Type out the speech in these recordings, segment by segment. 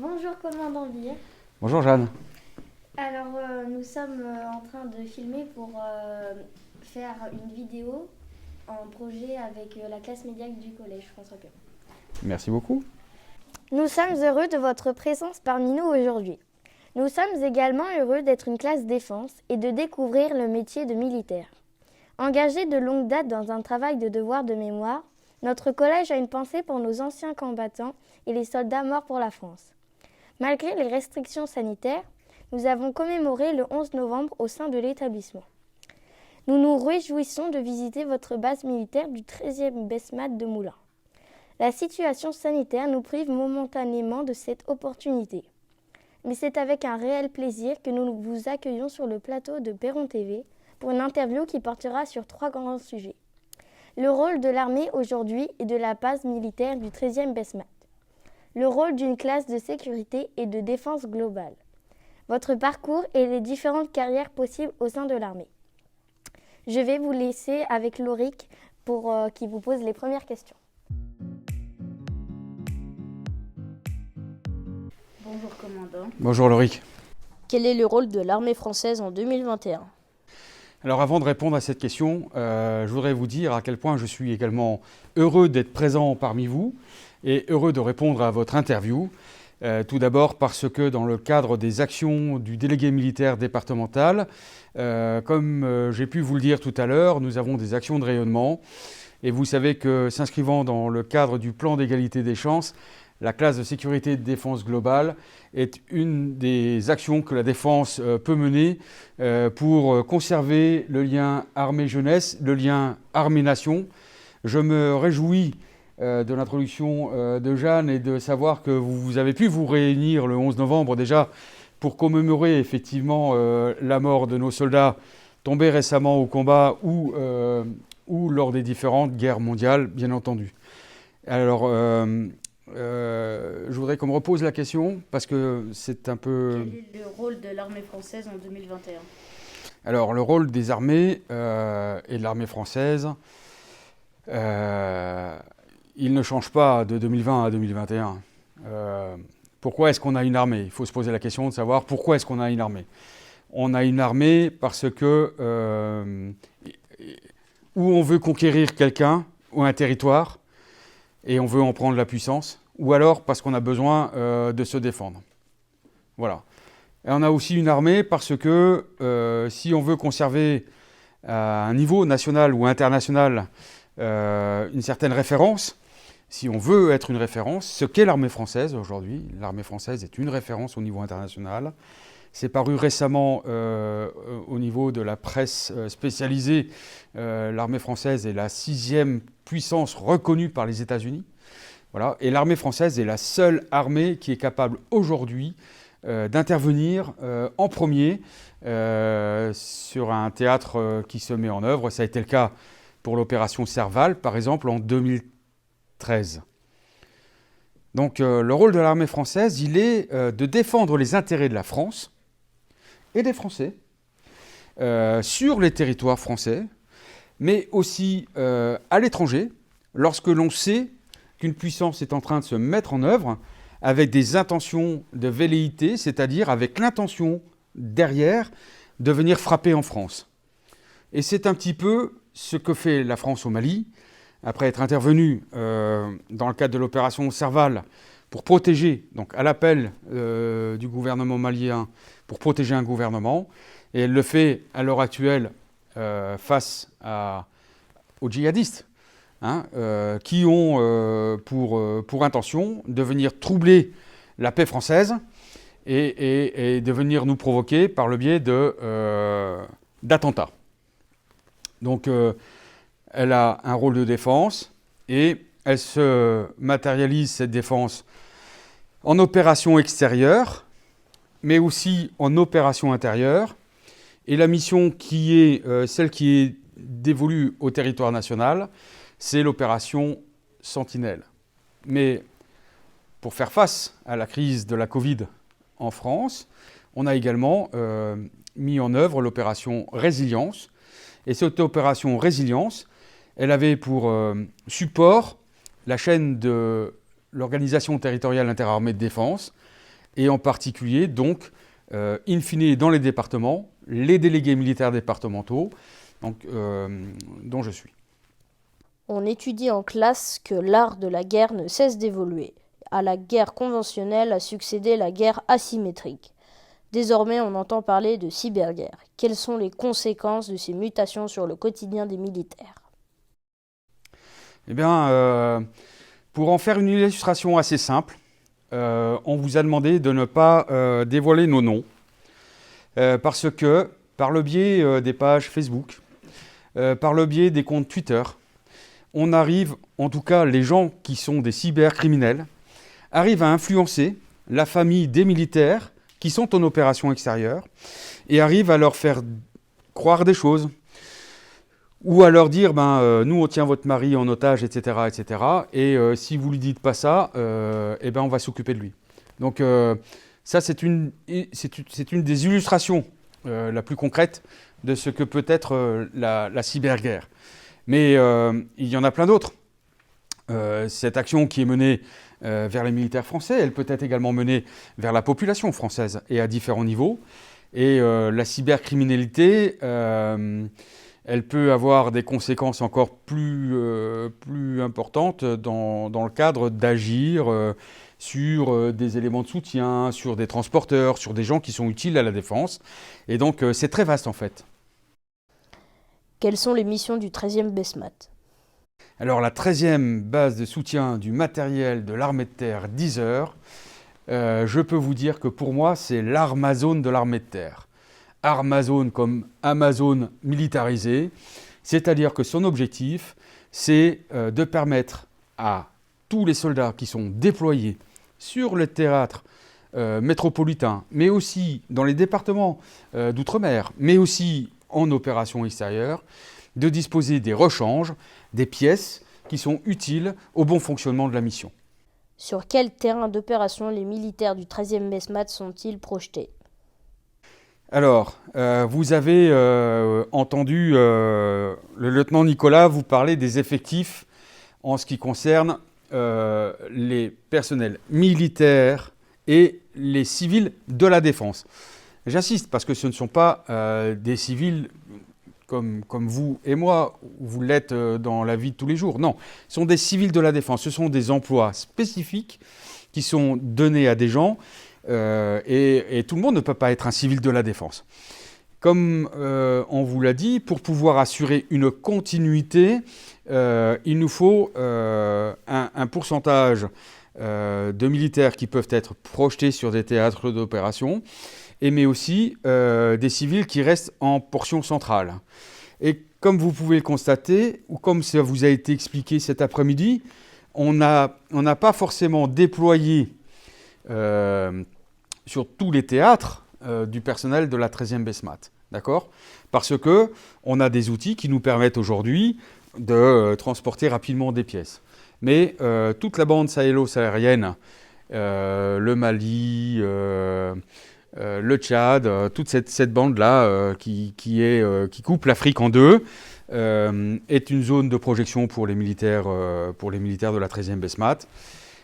Bonjour commandant Bier. Bonjour Jeanne. Alors nous sommes en train de filmer pour faire une vidéo en projet avec la classe médiaque du collège François Perron. Merci beaucoup. Nous sommes heureux de votre présence parmi nous aujourd'hui. Nous sommes également heureux d'être une classe défense et de découvrir le métier de militaire. Engagé de longue date dans un travail de devoir de mémoire, notre collège a une pensée pour nos anciens combattants et les soldats morts pour la France. Malgré les restrictions sanitaires, nous avons commémoré le 11 novembre au sein de l'établissement. Nous nous réjouissons de visiter votre base militaire du 13e BESMAT de Moulins. La situation sanitaire nous prive momentanément de cette opportunité. Mais c'est avec un réel plaisir que nous vous accueillons sur le plateau de Perron TV pour une interview qui portera sur 3 grands sujets. Le rôle de l'armée aujourd'hui et de la base militaire du 13e BESMAT. Le rôle d'une classe de sécurité et de défense globale. Votre parcours et les différentes carrières possibles au sein de l'armée. Je vais vous laisser avec Lauric pour qui vous pose les premières questions. Bonjour commandant. Bonjour Lauric. Quel est le rôle de l'armée française en 2021 ? Alors avant de répondre à cette question, je voudrais vous dire à quel point je suis également heureux d'être présent parmi vous et heureux de répondre à votre interview. Tout d'abord parce que dans le cadre des actions du délégué militaire départemental, comme j'ai pu vous le dire tout à l'heure, nous avons des actions de rayonnement. Et vous savez que s'inscrivant dans le cadre du plan d'égalité des chances, la classe de sécurité et de défense globale est une des actions que la défense peut mener pour conserver le lien armée-jeunesse, le lien armée-nation. Je me réjouis de l'introduction de Jeanne et de savoir que vous avez pu vous réunir le 11 novembre déjà pour commémorer effectivement la mort de nos soldats tombés récemment au combat ou lors des différentes guerres mondiales, bien entendu. Alors, je voudrais qu'on me repose la question parce que c'est un peu... Quel est le rôle de l'armée française en 2021 ? Alors, le rôle des armées et de l'armée française, il ne change pas de 2020 à 2021. Pourquoi est-ce qu'on a une armée ? Il faut se poser la question de savoir pourquoi est-ce qu'on a une armée. On a une armée parce que où on veut conquérir quelqu'un ou un territoire et on veut en prendre la puissance, ou alors parce qu'on a besoin de se défendre. Voilà. Et on a aussi une armée parce que si on veut conserver à un niveau national ou international une certaine référence, si on veut être une référence, ce qu'est l'armée française aujourd'hui, l'armée française est une référence au niveau international. C'est paru récemment au niveau de la presse spécialisée. L'armée française est la 6e puissance reconnue par les États-Unis. Voilà. Et l'armée française est la seule armée qui est capable aujourd'hui d'intervenir en premier sur un théâtre qui se met en œuvre. Ça a été le cas pour l'opération Serval, par exemple, en 2013. Donc le rôle de l'armée française, il est de défendre les intérêts de la France et des Français sur les territoires français, mais aussi à l'étranger, lorsque l'on sait qu'une puissance est en train de se mettre en œuvre avec des intentions de velléité, c'est-à-dire avec l'intention derrière de venir frapper en France. Et c'est un petit peu ce que fait la France au Mali, après être intervenue dans le cadre de l'opération Serval pour protéger, donc à l'appel du gouvernement malien, pour protéger un gouvernement. Et elle le fait à l'heure actuelle face aux djihadistes, qui ont pour intention de venir troubler la paix française et de venir nous provoquer par le biais d'attentats. Donc elle a un rôle de défense et elle se matérialise, cette défense, en opération extérieure, mais aussi en opération intérieure. Et la mission qui est celle qui est dévolue au territoire national, c'est l'opération Sentinelle. Mais pour faire face à la crise de la Covid en France, on a également mis en œuvre l'opération Résilience. Et cette opération Résilience, elle avait pour support la chaîne de l'Organisation territoriale interarmée de défense, et en particulier, donc, in fine, dans les départements, les délégués militaires départementaux, donc, dont je suis. On étudie en classe que l'art de la guerre ne cesse d'évoluer. À la guerre conventionnelle a succédé la guerre asymétrique. Désormais, on entend parler de cyberguerre. Quelles sont les conséquences de ces mutations sur le quotidien des militaires ? Eh bien, pour en faire une illustration assez simple, on vous a demandé de ne pas dévoiler nos noms, parce que, par le biais des pages Facebook, par le biais des comptes Twitter, on arrive, en tout cas les gens qui sont des cybercriminels, arrivent à influencer la famille des militaires qui sont en opération extérieure et arrivent à leur faire croire des choses ou à leur dire nous on tient votre mari en otage, etc. etc. et si vous lui dites pas ça, on va s'occuper de lui. Donc ça c'est une des illustrations la plus concrète de ce que peut être la cyberguerre. Mais il y en a plein d'autres. Cette action qui est menée vers les militaires français, elle peut être également menée vers la population française et à différents niveaux. Et la cybercriminalité, elle peut avoir des conséquences encore plus importantes dans le cadre d'agir sur des éléments de soutien, sur des transporteurs, sur des gens qui sont utiles à la défense. Et donc c'est très vaste en fait. Quelles sont les missions du 13e BESMAT ? Alors la 13e base de soutien du matériel de l'armée de terre 10 heures, je peux vous dire que pour moi c'est l'Armazone de l'armée de terre. Armazone comme Amazon militarisé, c'est-à-dire que son objectif c'est de permettre à tous les soldats qui sont déployés sur le théâtre métropolitain, mais aussi dans les départements d'outre-mer, mais aussi en opération extérieure, de disposer des rechanges, des pièces qui sont utiles au bon fonctionnement de la mission. Sur quel terrain d'opération les militaires du 13e BESMAT sont-ils projetés ? Alors, vous avez entendu le lieutenant Nicolas vous parler des effectifs en ce qui concerne les personnels militaires et les civils de la défense. J'insiste parce que ce ne sont pas des civils comme vous et moi, vous l'êtes dans la vie de tous les jours. Non, ce sont des civils de la défense. Ce sont des emplois spécifiques qui sont donnés à des gens et tout le monde ne peut pas être un civil de la défense. Comme on vous l'a dit, pour pouvoir assurer une continuité, il nous faut un pourcentage de militaires qui peuvent être projetés sur des théâtres d'opération, mais aussi des civils qui restent en portion centrale. Et comme vous pouvez le constater, ou comme ça vous a été expliqué cet après-midi, on n'a pas forcément déployé sur tous les théâtres du personnel de la 13e BESMAT. D'accord ? Parce qu'on a des outils qui nous permettent aujourd'hui de transporter rapidement des pièces. Mais toute la bande sahélo-saharienne, le Mali, le Tchad, toute cette bande-là qui coupe l'Afrique en deux, est une zone de projection pour les militaires de la 13e BESMAT.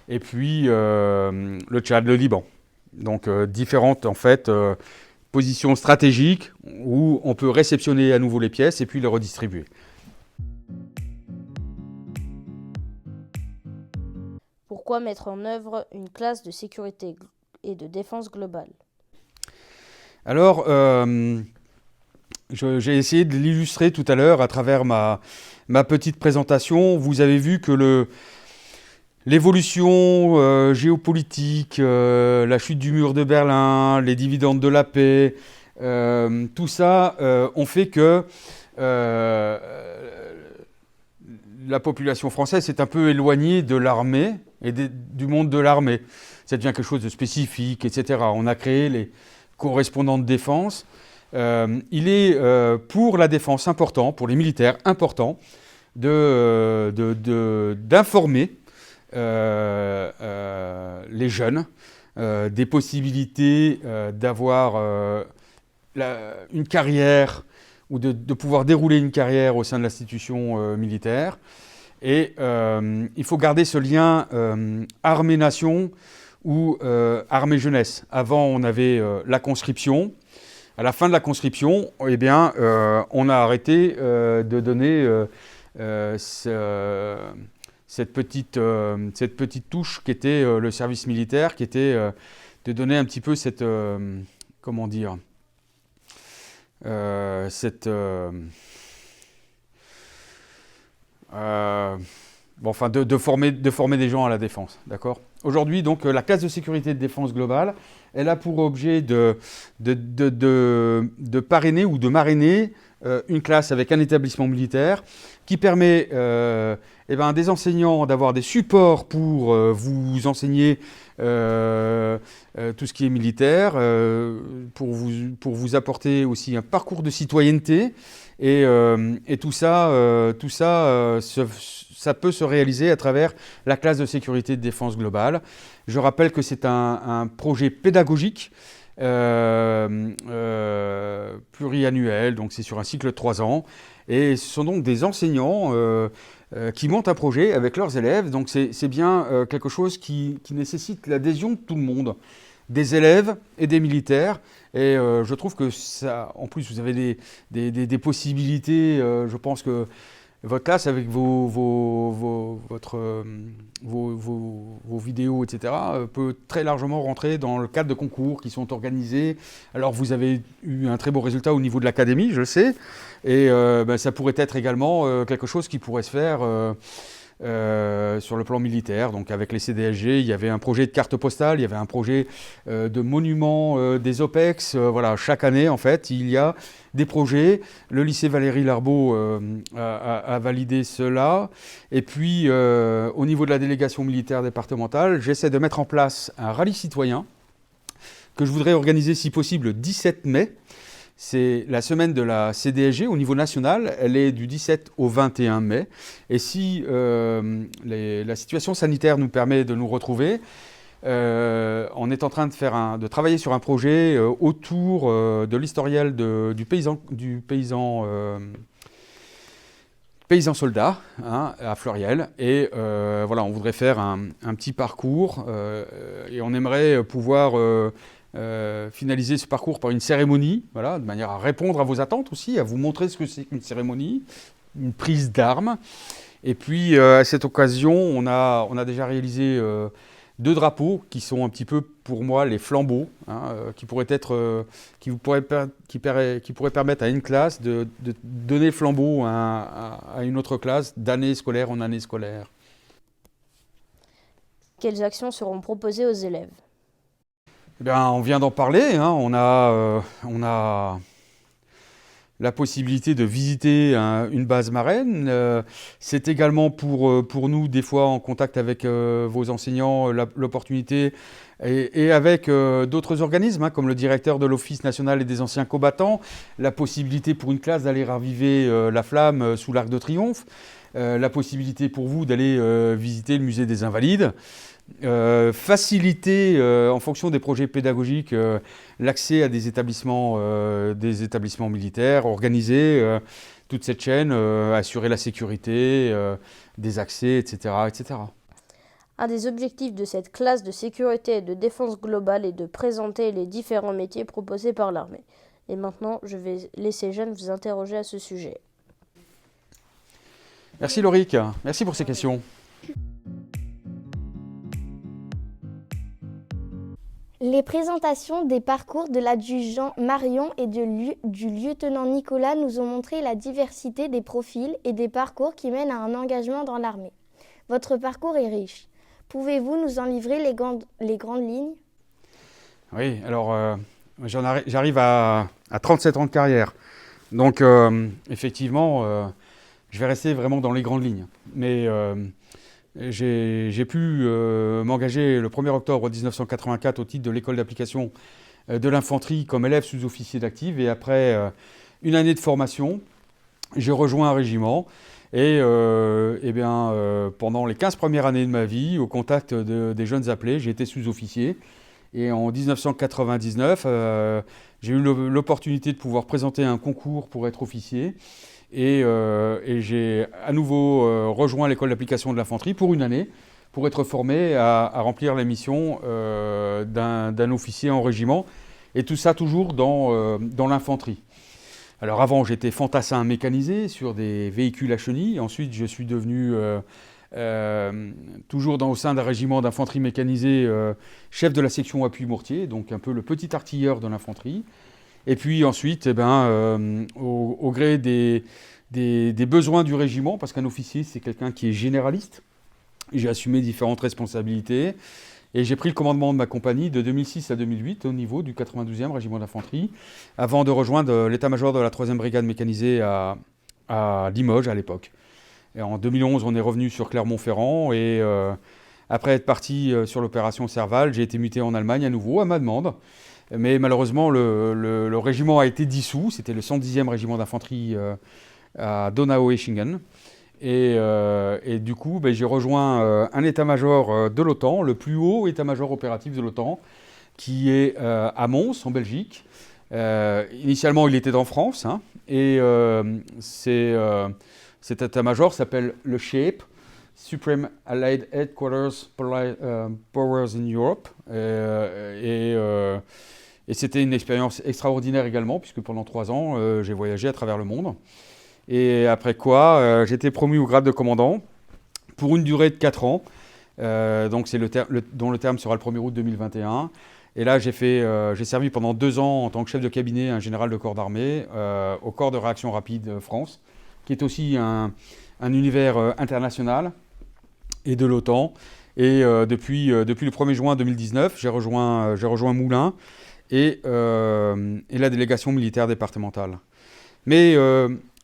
Et puis le Tchad, le Liban. Donc différentes en fait positions stratégiques où on peut réceptionner à nouveau les pièces et puis les redistribuer. Pourquoi mettre en œuvre une classe de sécurité et de défense globale ? Alors, j'ai essayé de l'illustrer tout à l'heure à travers ma petite présentation. Vous avez vu que l'évolution géopolitique, la chute du mur de Berlin, les dividendes de la paix, tout ça ont fait que la population française s'est un peu éloignée de l'armée et du monde de l'armée. Ça devient quelque chose de spécifique, etc. On a créé les correspondants de défense. Il est pour la défense important, pour les militaires important, d'informer les jeunes des possibilités d'avoir une carrière ou de pouvoir dérouler une carrière au sein de l'institution militaire. Et il faut garder ce lien armée-nation ou armée jeunesse. Avant, on avait la conscription. À la fin de la conscription, eh bien, on a arrêté de donner cette petite touche qui était le service militaire, qui était de donner un petit peu cette, comment dire, bon, enfin, de former des gens à la défense, d'accord ? Aujourd'hui, donc, la classe de sécurité de défense globale, elle a pour objet de parrainer ou de marrainer une classe avec un établissement militaire qui permet eh ben, des enseignants d'avoir des supports pour vous enseigner tout ce qui est militaire, pour vous apporter aussi un parcours de citoyenneté. Et tout ça, ça peut se réaliser à travers la classe de sécurité de défense globale. Je rappelle que c'est un projet pédagogique pluriannuel, donc c'est sur un cycle de 3 ans. Et ce sont donc des enseignants qui montent un projet avec leurs élèves. Donc c'est bien quelque chose qui nécessite l'adhésion de tout le monde, des élèves et des militaires. Et je trouve que ça, en plus, vous avez des possibilités. Je pense que votre classe, avec vos vidéos, etc., peut très largement rentrer dans le cadre de concours qui sont organisés. Alors, vous avez eu un très beau résultat au niveau de l'académie, je le sais. Et ça pourrait être également quelque chose qui pourrait se faire sur le plan militaire. Donc avec les CDSG, il y avait un projet de carte postale, il y avait un projet de monument des OPEX. Voilà, chaque année, en fait, il y a des projets. Le lycée Valérie Larbaud a validé cela. Et puis, au niveau de la délégation militaire départementale, j'essaie de mettre en place un rallye citoyen que je voudrais organiser, si possible, le 17 mai. C'est la semaine de la CDSG au niveau national, elle est du 17 au 21 mai. Et si la situation sanitaire nous permet de nous retrouver, on est en train de travailler sur un projet autour de l'historiel du paysan soldat, hein, à Fleuriel. Et voilà, on voudrait faire un petit parcours et on aimerait pouvoir finaliser ce parcours par une cérémonie, voilà, de manière à répondre à vos attentes aussi, à vous montrer ce que c'est qu'une cérémonie, une prise d'armes. Et puis, à cette occasion, on a déjà réalisé 2 drapeaux qui sont un petit peu, pour moi, les flambeaux, hein, qui pourraient permettre à une classe de donner le flambeau à une autre classe d'année scolaire en année scolaire. Quelles actions seront proposées aux élèves ? Eh bien, on vient d'en parler, hein. On a la possibilité de visiter une base marraine. C'est également pour nous, des fois, en contact avec vos enseignants, l'opportunité, et avec d'autres organismes, hein, comme le directeur de l'Office national et des anciens combattants, la possibilité pour une classe d'aller raviver la flamme sous l'Arc de Triomphe, la possibilité pour vous d'aller visiter le musée des Invalides. Faciliter en fonction des projets pédagogiques l'accès à des établissements militaires, organiser toute cette chaîne, assurer la sécurité, des accès, etc., etc. Un des objectifs de cette classe de sécurité et de défense globale est de présenter les différents métiers proposés par l'armée. Et maintenant, je vais laisser Jeanne vous interroger à ce sujet. Merci Lauric, merci pour ces questions. Les présentations des parcours de l'adjudant Marion et du lieutenant Nicolas nous ont montré la diversité des profils et des parcours qui mènent à un engagement dans l'armée. Votre parcours est riche. Pouvez-vous nous en livrer les grandes lignes ? Oui, alors j'arrive à 37 ans de carrière. Donc effectivement, je vais rester vraiment dans les grandes lignes. Mais j'ai pu m'engager le 1er octobre 1984 au titre de l'école d'application de l'infanterie comme élève sous-officier d'active. Et après une année de formation, j'ai rejoint un régiment. Et pendant les 15 premières années de ma vie, au contact des jeunes appelés, j'ai été sous-officier. Et en 1999, j'ai eu l'opportunité de pouvoir présenter un concours pour être officier. Et j'ai à nouveau rejoint l'école d'application de l'infanterie pour une année, pour être formé à remplir les missions d'un officier en régiment. Et tout ça toujours dans l'infanterie. Alors avant, j'étais fantassin mécanisé sur des véhicules à chenilles. Ensuite, je suis devenu, toujours au sein d'un régiment d'infanterie mécanisée, chef de la section appui mortier, donc un peu le petit artilleur de l'infanterie. Et puis ensuite, au gré des besoins du régiment, parce qu'un officier, c'est quelqu'un qui est généraliste, j'ai assumé différentes responsabilités. Et j'ai pris le commandement de ma compagnie de 2006 à 2008 au niveau du 92e régiment d'infanterie, avant de rejoindre l'état-major de la 3e brigade mécanisée à Limoges à l'époque. Et en 2011, on est revenu sur Clermont-Ferrand et après être parti sur l'opération Serval, j'ai été muté en Allemagne à nouveau, à ma demande. Mais malheureusement, le régiment a été dissous. C'était le 110e régiment d'infanterie à Donau-Eschingen. Et du coup, j'ai rejoint un état-major de l'OTAN, le plus haut état-major opératif de l'OTAN, qui est à Mons, en Belgique. Initialement, il était en France, hein, et cet état-major s'appelle le SHAPE, Supreme Allied Headquarters Powers in Europe. Et c'était une expérience extraordinaire également, puisque pendant 3 ans, j'ai voyagé à travers le monde. Et après quoi, j'ai été promu au grade de commandant pour une durée de 4 ans. Donc c'est dont le terme sera le 1er août 2021. Et là, j'ai servi pendant 2 ans en tant que chef de cabinet, un général de corps d'armée, au corps de réaction rapide France, qui est aussi un univers international et de l'OTAN. Et depuis le 1er juin 2019, j'ai rejoint Moulins et la délégation militaire départementale. Mais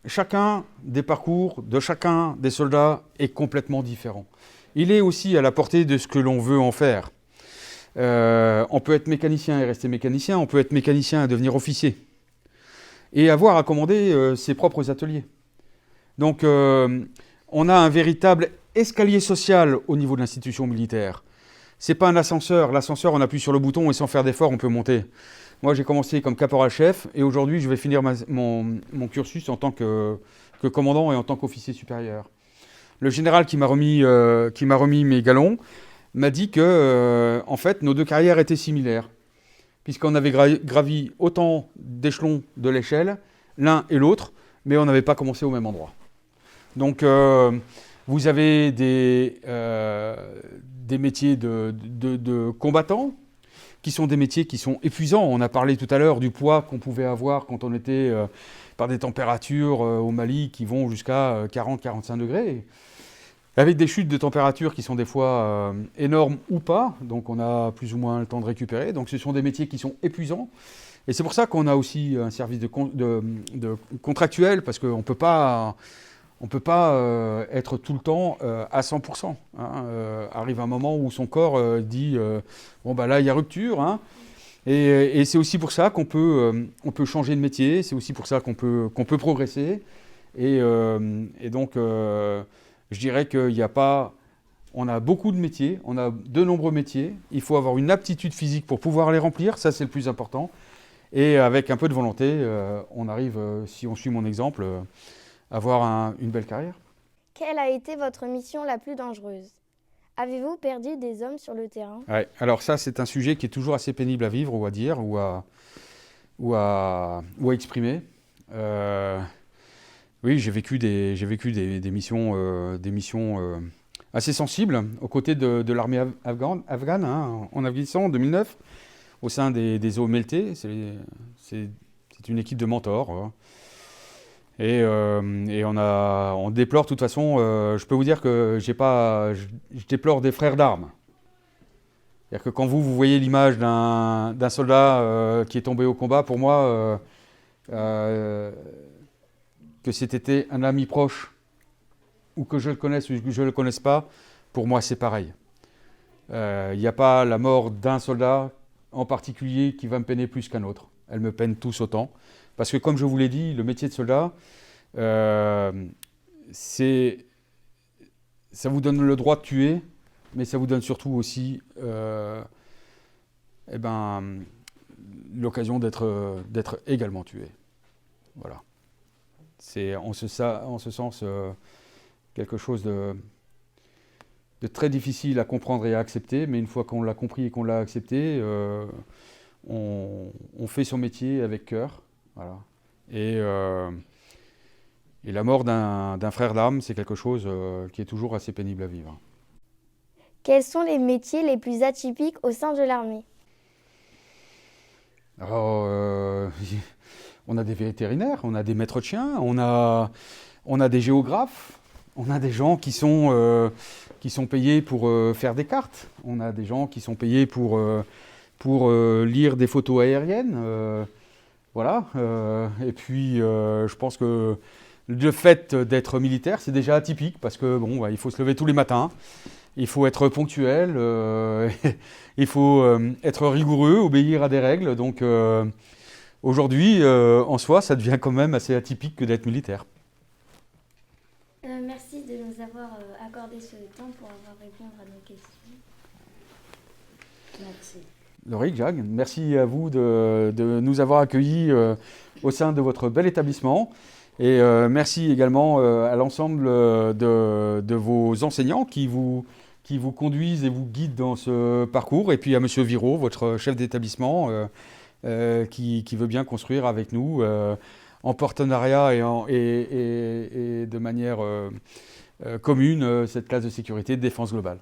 chacun des parcours de chacun des soldats est complètement différent. Il est aussi à la portée de ce que l'on veut en faire. On peut être mécanicien et rester mécanicien, on peut être mécanicien et devenir officier. Et avoir à commander ses propres ateliers. Donc on a un véritable escalier social au niveau de l'institution militaire. C'est pas un ascenseur. L'ascenseur, on appuie sur le bouton et sans faire d'effort, on peut monter. Moi, j'ai commencé comme caporal-chef et aujourd'hui, je vais finir mon cursus en tant que commandant et en tant qu'officier supérieur. Le général qui m'a remis mes galons m'a dit que, en fait, nos 2 carrières étaient similaires, puisqu'on avait gravi autant d'échelons de l'échelle, l'un et l'autre, mais on n'avait pas commencé au même endroit. Donc, vous avez des métiers de combattants, qui sont des métiers qui sont épuisants. On a parlé tout à l'heure du poids qu'on pouvait avoir quand on était par des températures au Mali qui vont jusqu'à 40-45 degrés, avec des chutes de température qui sont des fois énormes ou pas, donc on a plus ou moins le temps de récupérer. Donc ce sont des métiers qui sont épuisants. Et c'est pour ça qu'on a aussi un service de contractuel, parce qu'on ne peut pas être tout le temps à 100%. Arrive un moment où son corps dit bon bah là il y a rupture. Hein. Et c'est aussi pour ça qu'on peut changer de métier. C'est aussi pour ça qu'on peut progresser. Et donc je dirais qu'il n'y a pas. On a beaucoup de métiers, on a de nombreux métiers. Il faut avoir une aptitude physique pour pouvoir les remplir. Ça c'est le plus important. Et avec un peu de volonté, on arrive, si on suit mon exemple, avoir une belle carrière. Quelle a été votre mission la plus dangereuse? Avez-vous perdu des hommes sur le terrain? Ouais, alors ça, c'est un sujet qui est toujours assez pénible à vivre ou à dire ou à exprimer. Oui, j'ai vécu des missions assez sensibles aux côtés de l'armée afghane hein, en Afghanistan en 2009, au sein des OMLT. C'est une équipe de mentors. Hein. Et on déplore de toute façon, je peux vous dire que je déplore des frères d'armes. C'est-à-dire que quand vous voyez l'image d'un soldat qui est tombé au combat, pour moi, que c'était un ami proche, ou que je le connaisse ou que je ne le connaisse pas, pour moi c'est pareil. Il n'y a pas la mort d'un soldat en particulier qui va me peiner plus qu'un autre. Elles me peinent tous autant. Parce que comme je vous l'ai dit, le métier de soldat, ça vous donne le droit de tuer, mais ça vous donne surtout aussi l'occasion d'être également tué. Voilà. C'est en ce sens quelque chose très difficile à comprendre et à accepter, mais une fois qu'on l'a compris et qu'on l'a accepté, on fait son métier avec cœur. Voilà. Et la mort d'un frère d'armes, c'est quelque chose qui est toujours assez pénible à vivre. Quels sont les métiers les plus atypiques au sein de l'armée? Alors, on a des vétérinaires, on a des maîtres de chiens, on a des géographes, on a des gens qui sont payés pour faire des cartes, on a des gens qui sont payés pour lire des photos aériennes. Voilà. Et puis, je pense que le fait d'être militaire, c'est déjà atypique parce que bon, il faut se lever tous les matins, il faut être ponctuel, il faut être rigoureux, obéir à des règles. Donc aujourd'hui, en soi, ça devient quand même assez atypique que d'être militaire. Merci de nous avoir accordé ce temps pour avoir répondu à nos questions. Merci. Lauric, Jacques, merci à vous de nous avoir accueillis au sein de votre bel établissement. Et merci également à l'ensemble de vos enseignants qui vous conduisent et vous guident dans ce parcours. Et puis à Monsieur Viraud, votre chef d'établissement, qui veut bien construire avec nous en partenariat et de manière commune cette classe de sécurité de défense globale.